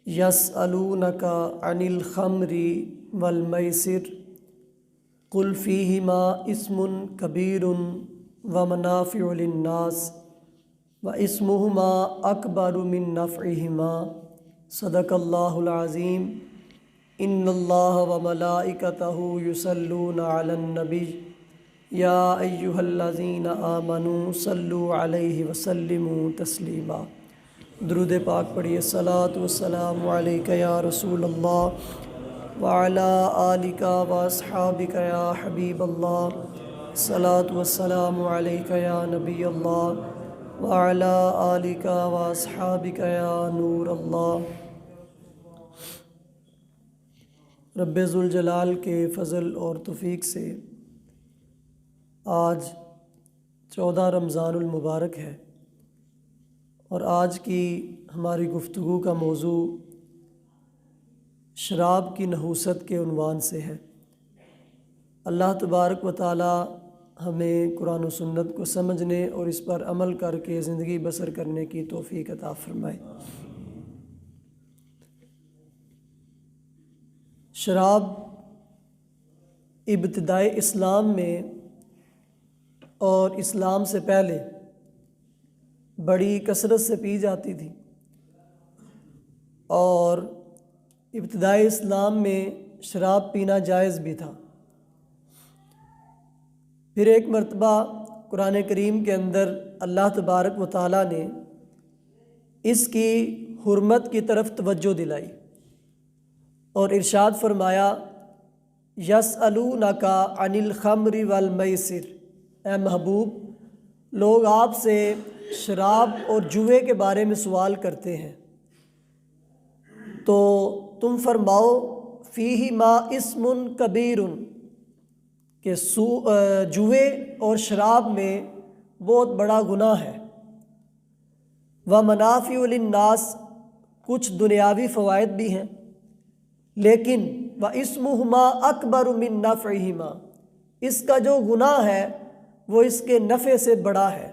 یسألونک عن الخمر والمیسر قل فیہما اسم کبیر ومنافع للناس واسمہما اکبر من نفعہما صدق اللہ العظیم۔ ان اللہ وملائکتہ یصلون علی النبی یا ایہا الذین آمنوا صلوا علیہ وسلموا تسلیما۔ درود پاک پڑھیے۔ الصلاۃ والسلام علیک یا رسول اللہ وعلی آلک واصحابک یا حبیب اللہ۔ الصلاۃ والسلام علیک یا نبی اللہ وعلی آلک واصحابک یا نور اللہ۔ رب ذوالجلال کے فضل اور توفیق سے آج 14 رمضان المبارک ہے، اور آج کی ہماری گفتگو کا موضوع شراب کی نحوست کے عنوان سے ہے۔ اللہ تبارک و تعالی ہمیں قرآن و سنت کو سمجھنے اور اس پر عمل کر کے زندگی بسر کرنے کی توفیق عطا فرمائے۔ شراب ابتدائے اسلام میں اور اسلام سے پہلے بڑی کثرت سے پی جاتی تھی، اور ابتدائی اسلام میں شراب پینا جائز بھی تھا۔ پھر ایک مرتبہ قرآن کریم کے اندر اللہ تبارک و تعالیٰ نے اس کی حرمت کی طرف توجہ دلائی اور ارشاد فرمایا، یسألونک عن الخمر والمیسر، اے محبوب، لوگ آپ سے شراب اور جوئے کے بارے میں سوال کرتے ہیں، تو تم فرماؤ فیہما اسم کبیر، کہ جوئے اور شراب میں بہت بڑا گناہ ہے، ومنافع للناس، کچھ دنیاوی فوائد بھی ہیں، لیکن واسمہما اکبر من نفعہما، اس کا جو گناہ ہے وہ اس کے نفع سے بڑا ہے،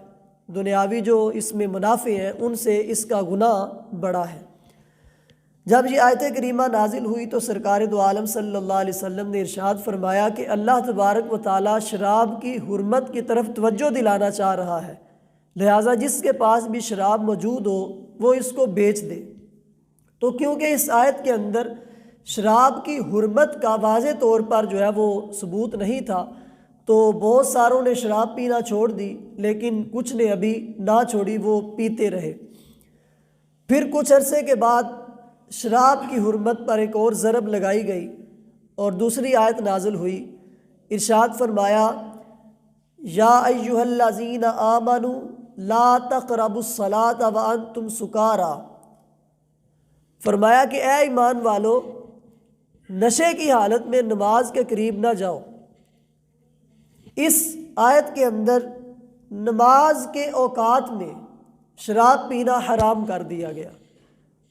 دنیاوی جو اس میں منافع ہیں ان سے اس کا گناہ بڑا ہے۔ جب یہ آیت کریمہ نازل ہوئی تو سرکار دو عالم صلی اللہ علیہ وسلم نے ارشاد فرمایا کہ اللہ تبارک و تعالیٰ شراب کی حرمت کی طرف توجہ دلانا چاہ رہا ہے، لہٰذا جس کے پاس بھی شراب موجود ہو وہ اس کو بیچ دے۔ تو کیونکہ اس آیت کے اندر شراب کی حرمت کا واضح طور پر جو ہے وہ ثبوت نہیں تھا، تو بہت ساروں نے شراب پینا چھوڑ دی، لیکن کچھ نے ابھی نہ چھوڑی، وہ پیتے رہے۔ پھر کچھ عرصے کے بعد شراب کی حرمت پر ایک اور ضرب لگائی گئی اور دوسری آیت نازل ہوئی۔ ارشاد فرمایا، یا ایہا الذین آمنوا لا تقربوا الصلاۃ وانتم سکارا، فرمایا کہ اے ایمان والو، نشے کی حالت میں نماز کے قریب نہ جاؤ۔ اس آیت کے اندر نماز کے اوقات میں شراب پینا حرام کر دیا گیا،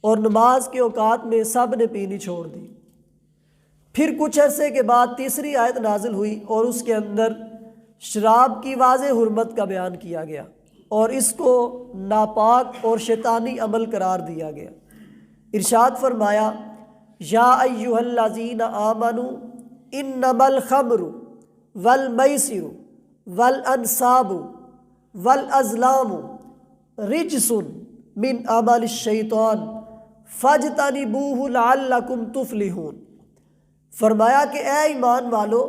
اور نماز کے اوقات میں سب نے پینی چھوڑ دی۔ پھر کچھ عرصے کے بعد تیسری آیت نازل ہوئی اور اس کے اندر شراب کی واضح حرمت کا بیان کیا گیا اور اس کو ناپاک اور شیطانی عمل قرار دیا گیا۔ ارشاد فرمایا، یا ایہا الذین آمنوا انما الخمر والمیسر والانصاب والازلام رجس من عمل الشیطان فاجتنبوہ لعلکم تفلحون، فرمایا کہ اے ایمان والو،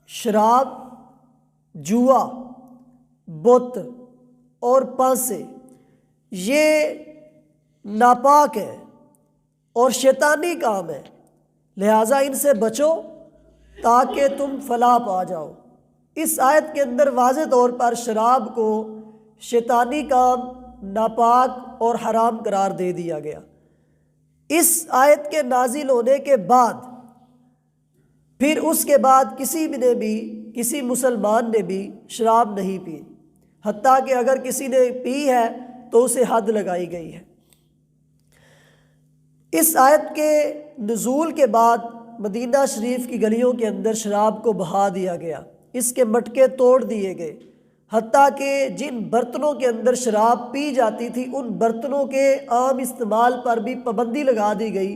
شراب، جوا، بت اور پانسے یہ ناپاک ہے اور شیطانی کام ہے، لہٰذا ان سے بچو تاکہ تم فلاح پا جاؤ۔ اس آیت کے اندر واضح طور پر شراب کو شیطانی کام، ناپاک اور حرام قرار دے دیا گیا۔ اس آیت کے نازل ہونے کے بعد پھر اس کے بعد کسی مسلمان نے بھی شراب نہیں پی، حتیٰ کہ اگر کسی نے پی ہے تو اسے حد لگائی گئی ہے۔ اس آیت کے نزول کے بعد مدینہ شریف کی گلیوں کے اندر شراب کو بہا دیا گیا، اس کے مٹکے توڑ دیے گئے، حتیٰ کہ جن برتنوں کے اندر شراب پی جاتی تھی ان برتنوں کے عام استعمال پر بھی پابندی لگا دی گئی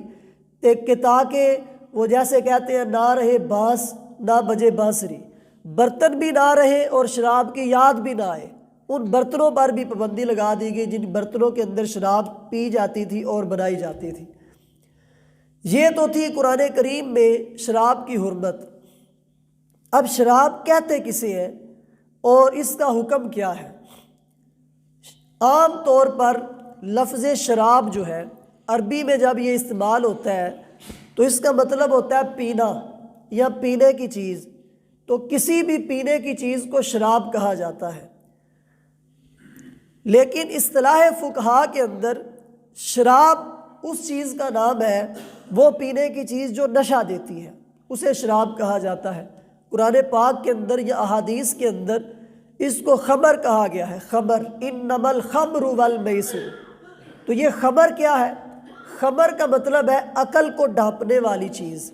کہ تاکہ وہ جیسے کہتے ہیں نہ رہے بانس نہ بجے بانسری، برتن بھی نہ رہے اور شراب کی یاد بھی نہ آئے، ان برتنوں پر بھی پابندی لگا دی گئی جن برتنوں کے اندر شراب پی جاتی تھی اور بنائی جاتی تھی۔ یہ تو تھی قرآن کریم میں شراب کی حرمت۔ اب شراب کہتے کسے ہیں اور اس کا حکم کیا ہے؟ عام طور پر لفظ شراب جو ہے عربی میں جب یہ استعمال ہوتا ہے تو اس کا مطلب ہوتا ہے پینا یا پینے کی چیز، تو کسی بھی پینے کی چیز کو شراب کہا جاتا ہے۔ لیکن اصطلاح فقہا کے اندر شراب اس چیز کا نام ہے، وہ پینے کی چیز جو نشہ دیتی ہے اسے شراب کہا جاتا ہے۔ قرآن پاک کے اندر یا احادیث کے اندر اس کو خمر کہا گیا ہے، خمر، انما الخمر والمیسر۔ تو یہ خمر کیا ہے؟ خمر کا مطلب ہے عقل کو ڈھانپنے والی چیز۔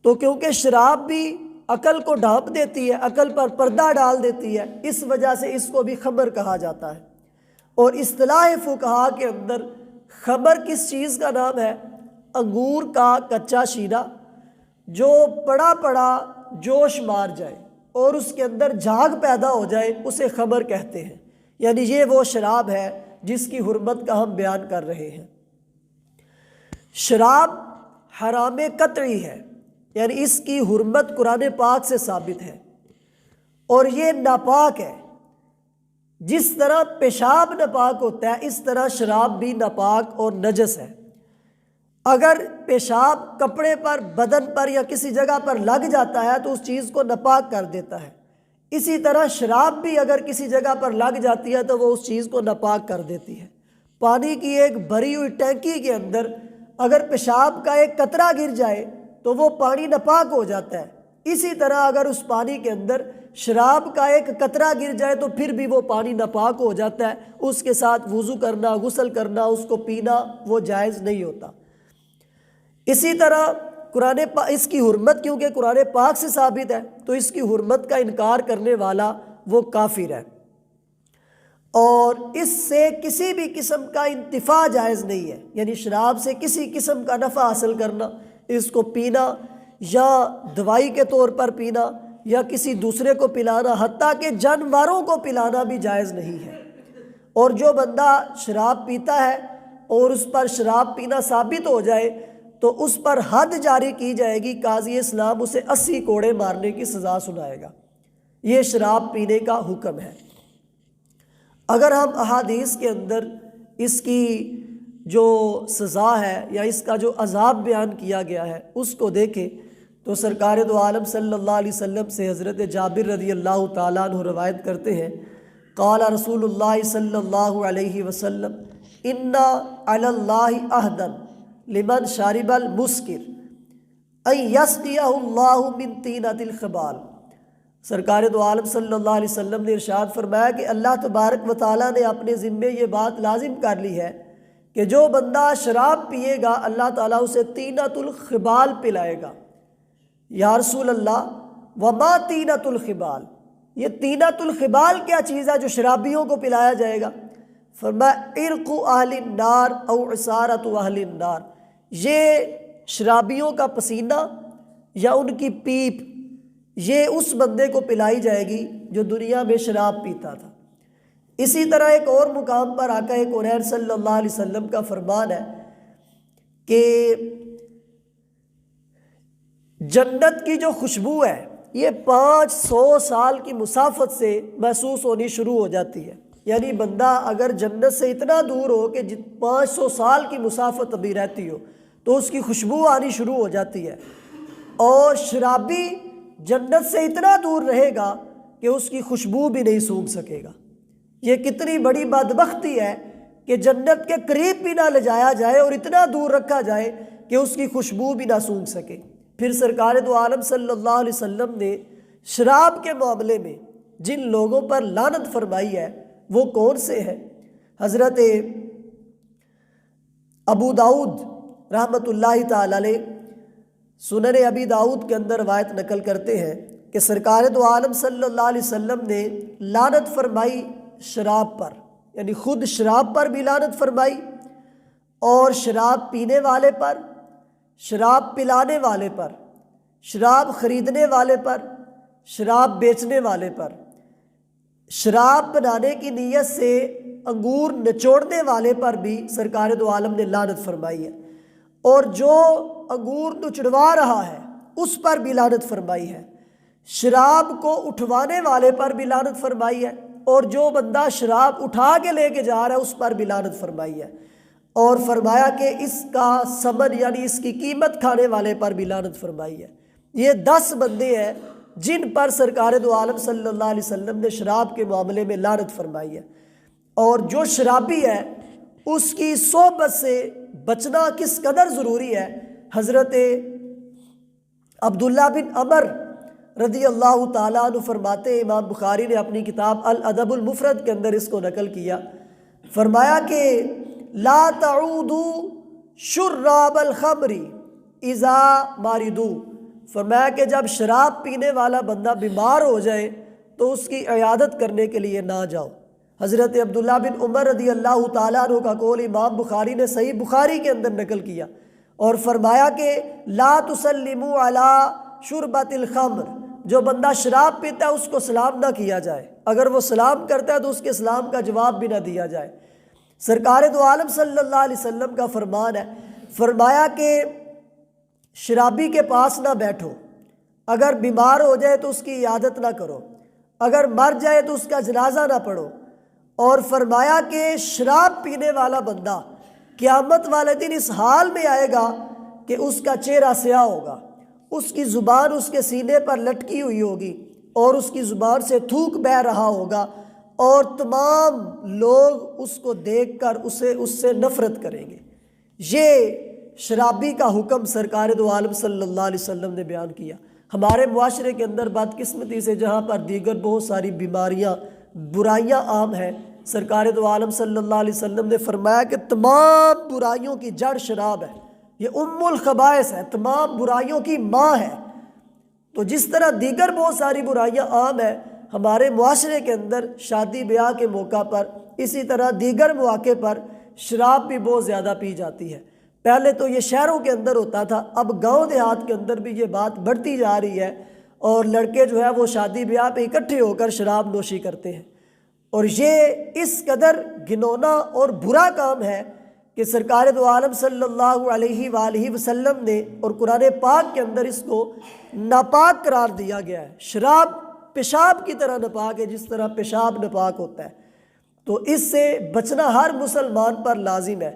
تو کیونکہ شراب بھی عقل کو ڈھانپ دیتی ہے، عقل پر پردہ ڈال دیتی ہے، اس وجہ سے اس کو بھی خمر کہا جاتا ہے۔ اور اصطلاح فقہا کے اندر خمر کس چیز کا نام ہے؟ انگور کا کچا شیرہ جو پڑا پڑا جوش مار جائے اور اس کے اندر جھاگ پیدا ہو جائے اسے خمر کہتے ہیں۔ یعنی یہ وہ شراب ہے جس کی حرمت کا ہم بیان کر رہے ہیں۔ شراب حرام قطعی ہے، یعنی اس کی حرمت قرآن پاک سے ثابت ہے، اور یہ ناپاک ہے۔ جس طرح پیشاب ناپاک ہوتا ہے اس طرح شراب بھی ناپاک اور نجس ہے۔ اگر پیشاب کپڑے پر، بدن پر یا کسی جگہ پر لگ جاتا ہے تو اس چیز کو ناپاک کر دیتا ہے، اسی طرح شراب بھی اگر کسی جگہ پر لگ جاتی ہے تو وہ اس چیز کو ناپاک کر دیتی ہے۔ پانی کی ایک بھری ہوئی ٹینکی کے اندر اگر پیشاب کا ایک قطرہ گر جائے تو وہ پانی ناپاک ہو جاتا ہے، اسی طرح اگر اس پانی کے اندر شراب کا ایک قطرہ گر جائے تو پھر بھی وہ پانی ناپاک ہو جاتا ہے، اس کے ساتھ وضو کرنا، غسل کرنا، اس کو پینا وہ جائز نہیں ہوتا۔ اسی طرح اس کی حرمت کیونکہ قرآن پاک سے ثابت ہے تو اس کی حرمت کا انکار کرنے والا وہ کافر ہے، اور اس سے کسی بھی قسم کا انتفاع جائز نہیں ہے۔ یعنی شراب سے کسی قسم کا نفع حاصل کرنا، اس کو پینا یا دوائی کے طور پر پینا یا کسی دوسرے کو پلانا، حتیٰ کہ جانوروں کو پلانا بھی جائز نہیں ہے۔ اور جو بندہ شراب پیتا ہے اور اس پر شراب پینا ثابت ہو جائے تو اس پر حد جاری کی جائے گی، قاضی اسلام اسے 80 کوڑے مارنے کی سزا سنائے گا۔ یہ شراب پینے کا حکم ہے۔ اگر ہم احادیث کے اندر اس کی جو سزا ہے یا اس کا جو عذاب بیان کیا گیا ہے اس کو دیکھیں تو سرکار دو عالم صلی اللہ علیہ وسلم سے حضرت جابر رضی اللہ تعالیٰ عنہ روایت کرتے ہیں، قال رسول اللہ صلی اللہ علیہ وسلم انا علی اللہ عہدا لمن شارب المسکر ان یسقیہ اللہ من طینۃ الخبال۔ سرکار دو عالم صلی اللہ علیہ وسلم نے ارشاد فرمایا کہ اللہ تبارک و تعالیٰ نے اپنے ذمے یہ بات لازم کر لی ہے کہ جو بندہ شراب پیے گا اللہ تعالیٰ اسے طینۃ الخبال پلائے گا۔ یا رسول اللہ وما طینۃ الخبال، یہ طینۃ الخبال کیا چیز ہے جو شرابیوں کو پلایا جائے گا؟ فرمایا عرق اہل النار او عصارۃ اہل النار، یہ شرابیوں کا پسینہ یا ان کی پیپ یہ اس بندے کو پلائی جائے گی جو دنیا میں شراب پیتا تھا۔ اسی طرح ایک اور مقام پر آقا کونین صلی اللہ علیہ وسلم کا فرمان ہے کہ جنت کی جو خوشبو ہے یہ 500 سال کی مسافت سے محسوس ہونی شروع ہو جاتی ہے۔ یعنی بندہ اگر جنت سے اتنا دور ہو کہ 500 سال کی مسافت ابھی رہتی ہو تو اس کی خوشبو آنی شروع ہو جاتی ہے، اور شرابی جنت سے اتنا دور رہے گا کہ اس کی خوشبو بھی نہیں سونگھ سکے گا۔ یہ کتنی بڑی بدبختی ہے کہ جنت کے قریب بھی نہ لے جایا جائے اور اتنا دور رکھا جائے کہ اس کی خوشبو بھی نہ سونگھ سکے۔ پھر سرکار دو عالم صلی اللہ علیہ وسلم نے شراب کے معاملے میں جن لوگوں پر لعنت فرمائی ہے وہ کون سے ہیں؟ حضرت ابو داؤد رحمۃ اللہ تعالی علیہ سنن ابی داؤد کے اندر روایت نقل کرتے ہیں کہ کہ سرکار دو عالم صلی اللہ علیہ وسلم نے لعنت فرمائی شراب پر، یعنی خود شراب پر بھی لعنت فرمائی، اور شراب پینے والے پر، شراب پلانے والے پر، شراب خریدنے والے پر، شراب بیچنے والے پر، شراب بنانے کی نیت سے انگور نچوڑنے والے پر بھی سرکار دو عالم نے لعنت فرمائی ہے، اور جو انگور نچڑوا رہا ہے اس پر بھی لعنت فرمائی ہے، شراب کو اٹھوانے والے پر بھی لعنت فرمائی ہے، اور جو بندہ شراب اٹھا کے لے کے جا رہا ہے اس پر بھی لعنت فرمائی ہے، اور فرمایا کہ اس کا ثمن یعنی اس کی قیمت کھانے والے پر بھی لعنت فرمائی ہے۔ یہ 10 بندے ہیں جن پر سرکار دو عالم صلی اللہ علیہ وسلم نے شراب کے معاملے میں لعنت فرمائی ہے، اور جو شرابی ہے اس کی صحبت سے بچنا کس قدر ضروری ہے۔ حضرت عبداللہ بن عمر رضی اللہ تعالیٰ عنہ فرماتے ہیں، امام بخاری نے اپنی کتاب الادب المفرد کے اندر اس کو نقل کیا، فرمایا کہ لا تعودوا شراب الخمر اذا ماردو، فرمایا کہ جب شراب پینے والا بندہ بیمار ہو جائے تو اس کی عیادت کرنے کے لیے نہ جاؤ۔ حضرت عبداللہ بن عمر رضی اللہ تعالیٰ عنہ کا قول امام بخاری نے صحیح بخاری کے اندر نقل کیا، اور فرمایا کہ لا تسلموا علی شربۃ الخمر، جو بندہ شراب پیتا ہے اس کو سلام نہ کیا جائے، اگر وہ سلام کرتا ہے تو اس کے سلام کا جواب بھی نہ دیا جائے۔ سرکار دو عالم صلی اللہ علیہ وسلم کا فرمان ہے، فرمایا کہ شرابی کے پاس نہ بیٹھو، اگر بیمار ہو جائے تو اس کی عیادت نہ کرو، اگر مر جائے تو اس کا جنازہ نہ پڑھو، اور فرمایا کہ شراب پینے والا بندہ قیامت والے دن اس حال میں آئے گا کہ اس کا چہرہ سیاہ ہوگا، اس کی زبان اس کے سینے پر لٹکی ہوئی ہوگی، اور اس کی زبان سے تھوک بہہ رہا ہوگا، اور تمام لوگ اس کو دیکھ کر اس سے نفرت کریں گے۔ یہ شرابی کا حکم سرکار دو عالم صلی اللہ علیہ وسلم نے بیان کیا۔ ہمارے معاشرے کے اندر بدقسمتی سے جہاں پر دیگر بہت ساری بیماریاں برائیاں عام ہیں، سرکار دو عالم صلی اللہ علیہ وسلم نے فرمایا کہ تمام برائیوں کی جڑ شراب ہے، یہ ام الخبائث ہے، تمام برائیوں کی ماں ہے۔ تو جس طرح دیگر بہت ساری برائیاں عام ہیں ہمارے معاشرے کے اندر شادی بیاہ کے موقع پر، اسی طرح دیگر مواقع پر شراب بھی بہت زیادہ پی جاتی ہے۔ پہلے تو یہ شہروں کے اندر ہوتا تھا، اب گاؤں دیہات کے اندر بھی یہ بات بڑھتی جا رہی ہے، اور لڑکے جو ہے وہ شادی بیاہ پہ اکٹھے ہو کر شراب نوشی کرتے ہیں، اور یہ اس قدر گھنونا اور برا کام ہے کہ سرکار دو عالم صلی اللہ علیہ وآلہ وسلم نے اور قرآن پاک کے اندر اس کو ناپاک قرار دیا گیا ہے۔ شراب پیشاب کی طرح ناپاک ہے، جس طرح پیشاب ناپاک ہوتا ہے، تو اس سے بچنا ہر مسلمان پر لازم ہے،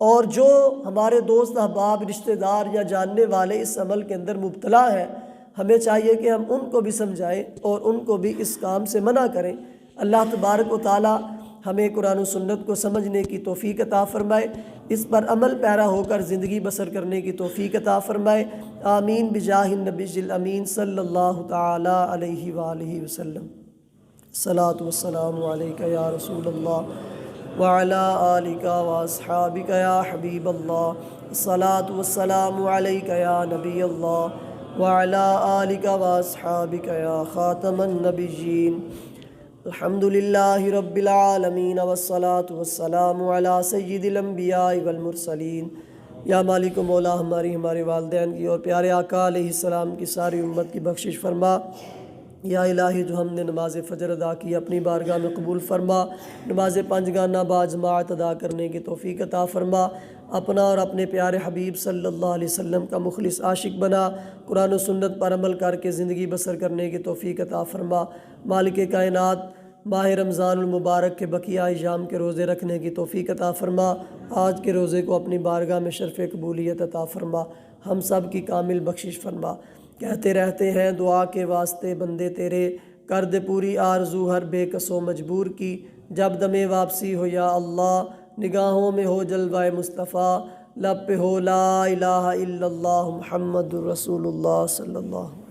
اور جو ہمارے دوست احباب رشتہ دار یا جاننے والے اس عمل کے اندر مبتلا ہیں، ہمیں چاہیے کہ ہم ان کو بھی سمجھائیں اور ان کو بھی اس کام سے منع کریں۔ اللہ تبارک و تعالی ہمیں قرآن و سنت کو سمجھنے کی توفیق عطا فرمائے، اس پر عمل پیرا ہو کر زندگی بسر کرنے کی توفیق عطا فرمائے۔ آمین بجاہ النبی الامین صلی اللہ تعالی علیہ وآلہ وسلم۔ الصلاۃ والسلام علیک یا رسول اللہ وعلی آلک واصحابک یا حبیب اللہ، الصلاۃ والسلام علیک یا نبی اللہ وعلی آلک واصحابک یا خاتم النبیین۔ الحمدللہ رب العالمین والصلاۃ والسلام علی سید الانبیاء والمرسلین۔ یا مالک و مولا، ہمارے والدین کی اور پیارے آقا علیہ السلام کی ساری امت کی بخشش فرما۔ یا الہی، جو ہم نے نماز فجر ادا کی اپنی بارگاہ میں قبول فرما، نماز پنجگانہ باجماعت ادا کرنے کی توفیق عطا فرما، اپنا اور اپنے پیارے حبیب صلی اللہ علیہ وسلم کا مخلص عاشق بنا، قرآن و سنت پر عمل کر کے زندگی بسر کرنے کی توفیق عطا فرما۔ مالک کائنات، ماہ رمضان المبارک کے بقیہ ایام کے روزے رکھنے کی توفیق عطا فرما، آج کے روزے کو اپنی بارگاہ میں شرف قبولیت عطا فرما، ہم سب کی کامل بخشش فرما۔ کہتے رہتے ہیں دعا کے واسطے بندے تیرے، کر دے پوری آرزو ہر بے کس و مجبور کی، جب دم واپسی ہو یا اللہ، نگاہوں میں ہو جلوہ مصطفیٰ، لب پہ ہو لا الہ الا اللہ محمد الرسول اللہ صلی اللہ۔